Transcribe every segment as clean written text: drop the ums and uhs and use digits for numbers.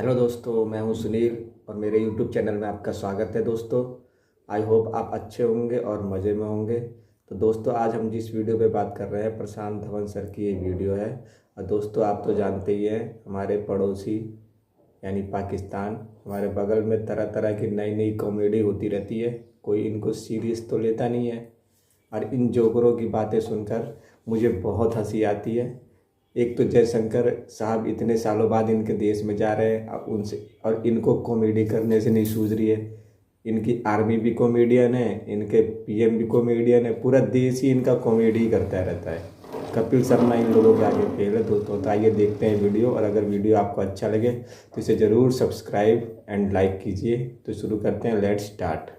Hello दोस्तों, मैं हूं सुनील और मेरे यूट्यूब चैनल में आपका स्वागत है दोस्तों। आई होप आप अच्छे होंगे और मज़े में होंगे। तो दोस्तों, आज हम जिस वीडियो पे बात कर रहे हैं प्रशांत धवन सर की ये वीडियो है। और दोस्तों, आप तो जानते ही हैं, हमारे पड़ोसी यानी पाकिस्तान, हमारे बगल में तरह तरह की नई नई कॉमेडी होती रहती है। कोई इनको सीरियस तो लेता नहीं है और इन जोकरों की बातें सुनकर मुझे बहुत हंसी आती है। एक तो जयशंकर साहब इतने सालों बाद इनके देश में जा रहे हैं, अब उनसे और इनको कॉमेडी करने से नहीं सूझ रही है। इनकी आर्मी भी कॉमेडियन है, इनके पीएम भी कॉमेडियन है, पूरा देश ही इनका कॉमेडी करता रहता है। कपिल शर्मा इन लोगों के आगे फेल है दोस्तों। तो आइए देखते हैं वीडियो, और अगर वीडियो आपको अच्छा लगे तो इसे ज़रूर सब्सक्राइब एंड लाइक कीजिए। तो शुरू करते हैं, लेट्स स्टार्ट।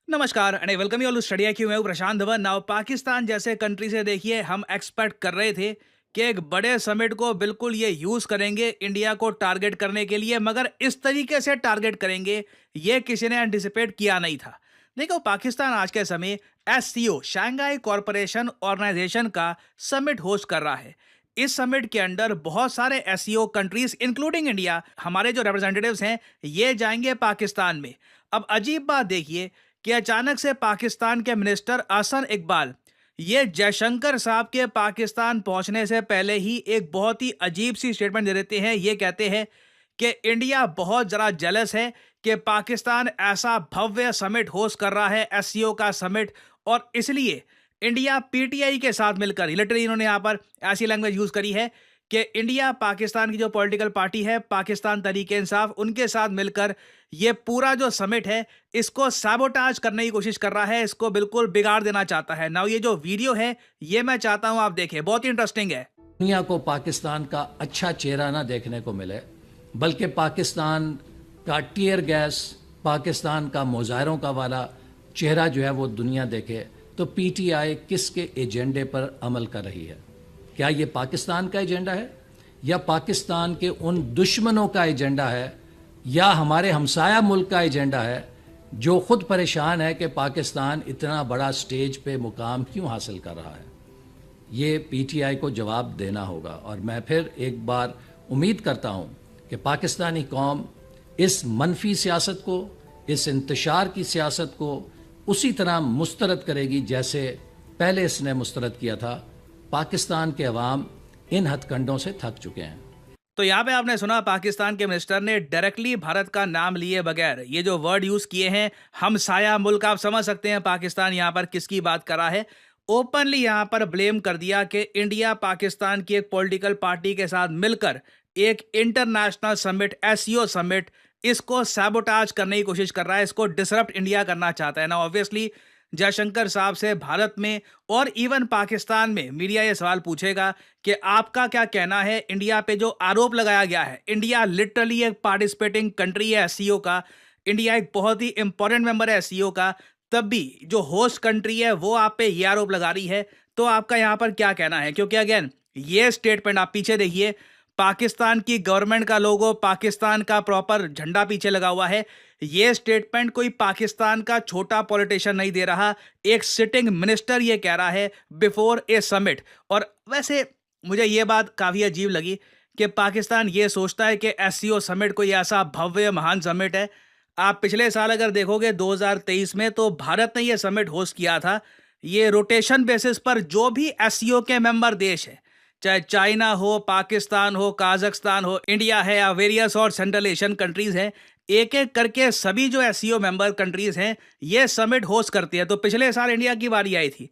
नमस्कार and welcome you all to study IQ। मैं हूं प्रशांत धवन। नाउ पाकिस्तान जैसे कंट्री से देखिए हम एक्सपेक्ट कर रहे थे कि एक बड़े समिट को बिल्कुल ये यूज करेंगे इंडिया को टारगेट करने के लिए, मगर इस तरीके से टारगेट करेंगे ये किसी ने एंटिसिपेट किया नहीं था। देखो, पाकिस्तान आज के समय SCO शंघाई कॉरपोरेशन ऑर्गेनाइजेशन का समिट होस्ट कर रहा है। इस समिट के अंडर बहुत सारे SCO कंट्रीज इंक्लूडिंग इंडिया, हमारे जो रिप्रेजेंटेटिव्स हैं, ये जाएंगे पाकिस्तान में। अब अजीब बात देखिए कि अचानक से पाकिस्तान के मिनिस्टर अहसन इकबाल ये जयशंकर साहब के पाकिस्तान पहुंचने से पहले ही एक बहुत ही अजीब सी स्टेटमेंट दे देते हैं। ये कहते हैं कि इंडिया बहुत ज़रा जेलस है कि पाकिस्तान ऐसा भव्य समिट होस्ट कर रहा है, SCO का समिट, और इसलिए इंडिया PTI के साथ मिलकर, लिटरली इन्होंने यहाँ पर ऐसी लैंग्वेज यूज़ करी है कि इंडिया पाकिस्तान की जो पॉलिटिकल पार्टी है पाकिस्तान तहरीक इंसाफ, उनके साथ मिलकर ये पूरा जो समिट है इसको सैबोटाज करने की कोशिश कर रहा है, इसको बिल्कुल बिगाड़ देना चाहता है। नाउ ये जो वीडियो है ये मैं चाहता हूं आप देखें, बहुत ही इंटरेस्टिंग है। दुनिया को पाकिस्तान का अच्छा चेहरा ना देखने को मिले, बल्कि पाकिस्तान का टीयर गैस, पाकिस्तान का मुजाहिरों का वाला चेहरा जो है वो दुनिया देखे, तो PTI किसके एजेंडे पर अमल कर रही है? क्या ये पाकिस्तान का एजेंडा है, या पाकिस्तान के उन दुश्मनों का एजेंडा है, या हमारे हमसाया मुल्क का एजेंडा है जो खुद परेशान है कि पाकिस्तान इतना बड़ा स्टेज पे मुकाम क्यों हासिल कर रहा है? ये PTI को जवाब देना होगा। और मैं फिर एक बार उम्मीद करता हूँ कि पाकिस्तानी कौम इस मनफी सियासत को, इस इंतशार की सियासत को उसी तरह मुस्तरद करेगी जैसे पहले इसने मुस्तरद किया था। पाकिस्तान के अवाम इन हथकंडों से थक चुके हैं। तो यहाँ पे आपने सुना पाकिस्तान के मिनिस्टर ने डायरेक्टली भारत का नाम लिए बगैर ये जो वर्ड यूज किए हैं, हमसाया मुल्क, आप समझ सकते हैं पाकिस्तान यहाँ पर किसकी बात कर रहा है। ओपनली यहाँ पर ब्लेम कर दिया कि इंडिया पाकिस्तान की एक पॉलिटिकल पार्टी के साथ मिलकर एक इंटरनेशनल समिट, SCO समिट, इसको सैबोटाज करने की कोशिश कर रहा है, इसको डिसरप्ट इंडिया करना चाहता है ना। ऑब्वियसली जयशंकर साहब से भारत में और इवन पाकिस्तान में मीडिया ये सवाल पूछेगा कि आपका क्या कहना है इंडिया पे जो आरोप लगाया गया है। इंडिया लिटरली एक पार्टिसिपेटिंग कंट्री है SCO का, इंडिया एक बहुत ही इंपॉर्टेंट मेंबर है SCO का, तब भी जो होस्ट कंट्री है वो आप पे ये आरोप लगा रही है, तो आपका यहाँ पर क्या कहना है? क्योंकि अगेन ये स्टेटमेंट आप पीछे देखिए, पाकिस्तान की गवर्नमेंट का लोगो, पाकिस्तान का प्रॉपर झंडा पीछे लगा हुआ है। ये स्टेटमेंट कोई पाकिस्तान का छोटा पॉलिटिशियन नहीं दे रहा, एक सिटिंग मिनिस्टर ये कह रहा है बिफोर ए समिट। और वैसे मुझे ये बात काफ़ी अजीब लगी कि पाकिस्तान ये सोचता है कि SCO समिट कोई ऐसा भव्य महान समिट है। आप पिछले साल अगर देखोगे 2023 में, तो भारत ने ये समिट होस्ट किया था। ये रोटेशन बेसिस पर जो भी SCO के मेंबर देश है, चाहे चाइना हो, पाकिस्तान हो, काजाख्स्तान हो, इंडिया है या वेरियस और सेंट्रल एशियन कंट्रीज हैं, एक एक करके सभी जो SCO मेंबर कंट्रीज हैं ये समिट होस्ट करती है। तो पिछले साल इंडिया की बारी आई थी।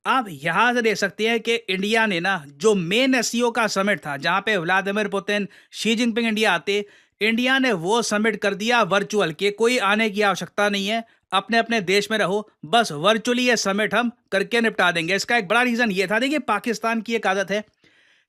आप यहाँ से देख सकते हैं कि इंडिया ने ना जो मेन SCO का समिट था, जहाँ पे Vladimir Putin, Xi Jinping India आते, इंडिया ने वो समिट कर दिया वर्चुअल, के कोई आने की आवश्यकता नहीं है, अपने अपने देश में रहो, बस वर्चुअली ये समिट हम करके निपटा देंगे। इसका एक बड़ा रीज़न ये था, देखिए पाकिस्तान की एक आदत है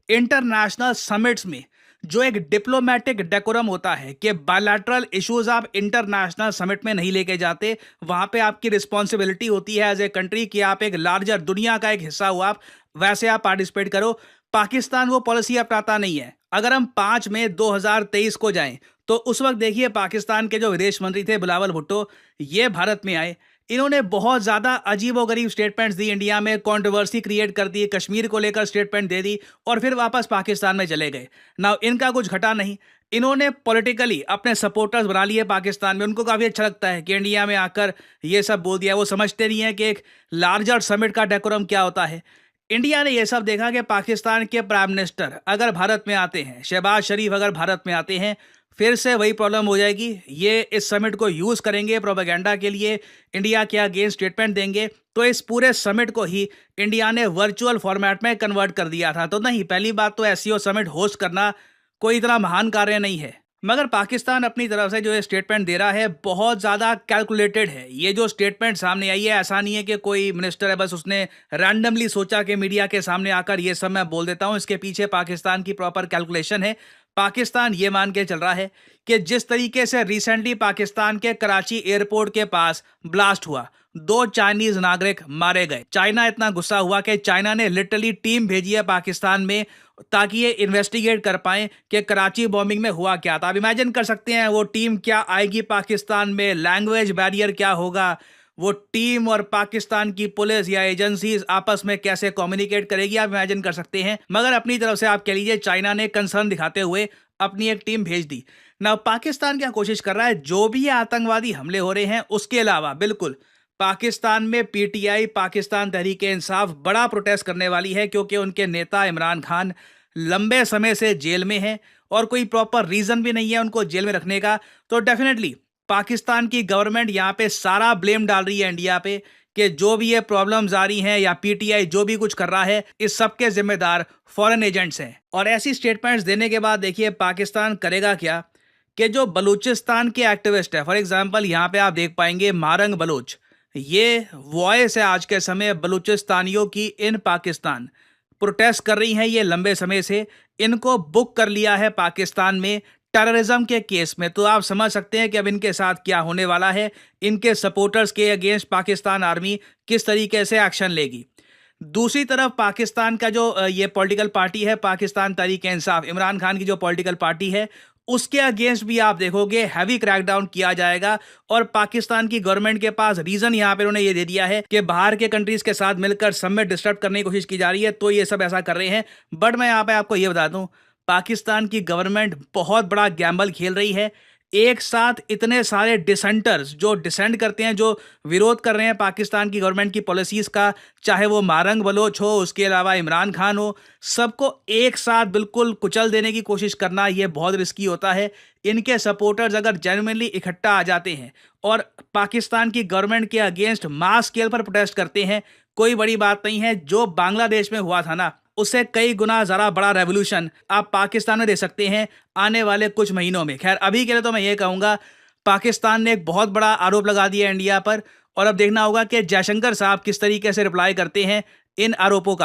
इंटरनेशनल समिट्स में जो एक डिप्लोमेटिक डेकोरम होता है कि बायलैटरल इश्यूज आप इंटरनेशनल समिट में नहीं लेके जाते। वहां पे आपकी रिस्पॉन्सिबिलिटी होती है एज ए कंट्री कि आप एक लार्जर दुनिया का एक हिस्सा हो, आप वैसे आप पार्टिसिपेट करो। पाकिस्तान वो पॉलिसी अपनाता नहीं है। अगर हम 5 मई 2023 को जाएं तो उस वक्त देखिए पाकिस्तान के जो विदेश मंत्री थे बिलावल भुट्टो, ये भारत में आए। इन्होंने बहुत ज़्यादा अजीबोगरीब स्टेटमेंट्स दी, इंडिया में कंट्रोवर्सी क्रिएट कर दी, कश्मीर को लेकर स्टेटमेंट दे दी और फिर वापस पाकिस्तान में चले गए। नाउ इनका कुछ घटा नहीं, इन्होंने पॉलिटिकली अपने सपोर्टर्स बना लिए पाकिस्तान में। उनको काफ़ी अच्छा लगता है कि इंडिया में आकर ये सब बोल दिया। वो समझते नहीं है कि एक लार्जर समिट का डेकोरम क्या होता है। इंडिया ने यह सब देखा कि पाकिस्तान के प्राइम मिनिस्टर अगर भारत में आते हैं, शहबाज शरीफ अगर भारत में आते हैं, फिर से वही प्रॉब्लम हो जाएगी। ये इस समिट को यूज़ करेंगे प्रोपेगेंडा के लिए, इंडिया के अगेंस्ट स्टेटमेंट देंगे। तो इस पूरे समिट को ही इंडिया ने वर्चुअल फॉर्मेट में कन्वर्ट कर दिया था। तो नहीं, पहली बात तो एससीओ समिट होस्ट करना कोई इतना महान कार्य नहीं है। मगर पाकिस्तान अपनी तरफ से जो ये स्टेटमेंट दे रहा है बहुत ज़्यादा कैलकुलेटेड है। ये जो स्टेटमेंट सामने आई है, ऐसा नहीं है कि कोई मिनिस्टर है बस उसने रैंडमली सोचा कि मीडिया के सामने आकर ये सब मैं बोल देता हूँ। इसके पीछे पाकिस्तान की प्रॉपर कैलकुलेशन है। पाकिस्तान ये मान के चल रहा है कि जिस तरीके से रिसेंटली पाकिस्तान के कराची एयरपोर्ट के पास ब्लास्ट हुआ, 2 चाइनीज नागरिक मारे गए, चाइना इतना गुस्सा हुआ कि चाइना ने लिटरली टीम भेजी है पाकिस्तान में ताकि ये इन्वेस्टिगेट कर पाएं कि कराची बॉम्बिंग में हुआ क्या था। आप इमेजिन कर सकते हैं वो टीम क्या आएगी पाकिस्तान में, लैंग्वेज बैरियर क्या होगा, वो टीम और पाकिस्तान की पुलिस या एजेंसीज आपस में कैसे कम्युनिकेट करेगी, आप इमेजिन कर सकते हैं। मगर अपनी तरफ से आप कह लीजिए चाइना ने कंसर्न दिखाते हुए अपनी एक टीम भेज दी। ना पाकिस्तान क्या कोशिश कर रहा है, जो भी आतंकवादी हमले हो रहे हैं उसके अलावा बिल्कुल पाकिस्तान में पीटीआई, पाकिस्तान तहरीक-ए-इंसाफ बड़ा प्रोटेस्ट करने वाली है, क्योंकि उनके नेता इमरान खान लंबे समय से जेल में हैं और कोई प्रॉपर रीज़न भी नहीं है उनको जेल में रखने का। तो डेफिनेटली पाकिस्तान की गवर्नमेंट यहाँ पे सारा ब्लेम डाल रही है इंडिया पे कि जो भी ये प्रॉब्लम्स आ रही हैं या पीटीआई जो भी कुछ कर रहा है, इस सब के जिम्मेदार फॉरेन एजेंट्स हैं। और ऐसी स्टेटमेंट्स देने के बाद देखिए पाकिस्तान करेगा क्या कि जो बलूचिस्तान के एक्टिविस्ट है, फॉर एग्जाम्पल यहाँ पे आप देख पाएंगे मारंग बलूच, ये वॉइस है आज के समय बलूचिस्तानियों की इन पाकिस्तान, प्रोटेस्ट कर रही हैं ये लंबे समय से। इनको बुक कर लिया है पाकिस्तान में टेररिज्म के केस में। तो आप समझ सकते हैं कि अब इनके साथ क्या होने वाला है। इनके सपोर्टर्स के अगेंस्ट पाकिस्तान आर्मी किस तरीके से एक्शन लेगी। दूसरी तरफ पाकिस्तान का जो ये पॉलिटिकल पार्टी है, पाकिस्तान तहरीक-ए-इंसाफ, इमरान खान की जो पॉलिटिकल पार्टी है, उसके अगेंस्ट भी आप देखोगे हैवी क्रैकडाउन किया जाएगा। और पाकिस्तान की गवर्नमेंट के पास रीजन यहाँ पे उन्होंने ये दे दिया है कि बाहर के कंट्रीज के साथ मिलकर समिट डिस्टर्ब करने की कोशिश की जा रही है, तो ये सब ऐसा कर रहे हैं। बट मैं यहाँ पे आपको ये बता दूं, पाकिस्तान की गवर्नमेंट बहुत बड़ा गैम्बल खेल रही है। एक साथ इतने सारे डिसेंटर्स जो डिसेंड करते हैं, जो विरोध कर रहे हैं पाकिस्तान की गवर्नमेंट की पॉलिसीज़ का, चाहे वो मारंग बलोच हो, उसके अलावा इमरान खान हो, सबको एक साथ बिल्कुल कुचल देने की कोशिश करना ये बहुत रिस्की होता है। इनके सपोर्टर्स अगर जेन्युइनली इकट्ठा आ जाते हैं और पाकिस्तान की गवर्नमेंट के अगेंस्ट मास स्केल पर प्रोटेस्ट करते हैं, कोई बड़ी बात नहीं है। जो बांग्लादेश में हुआ था ना, उससे कई गुना ज़रा बड़ा रेवोल्यूशन आप पाकिस्तान में दे सकते हैं आने वाले कुछ महीनों में। खैर अभी के लिए तो मैं ये कहूँगा, पाकिस्तान ने एक बहुत बड़ा आरोप लगा दिया इंडिया पर, और अब देखना होगा कि जयशंकर साहब किस तरीके से रिप्लाई करते हैं इन आरोपों का।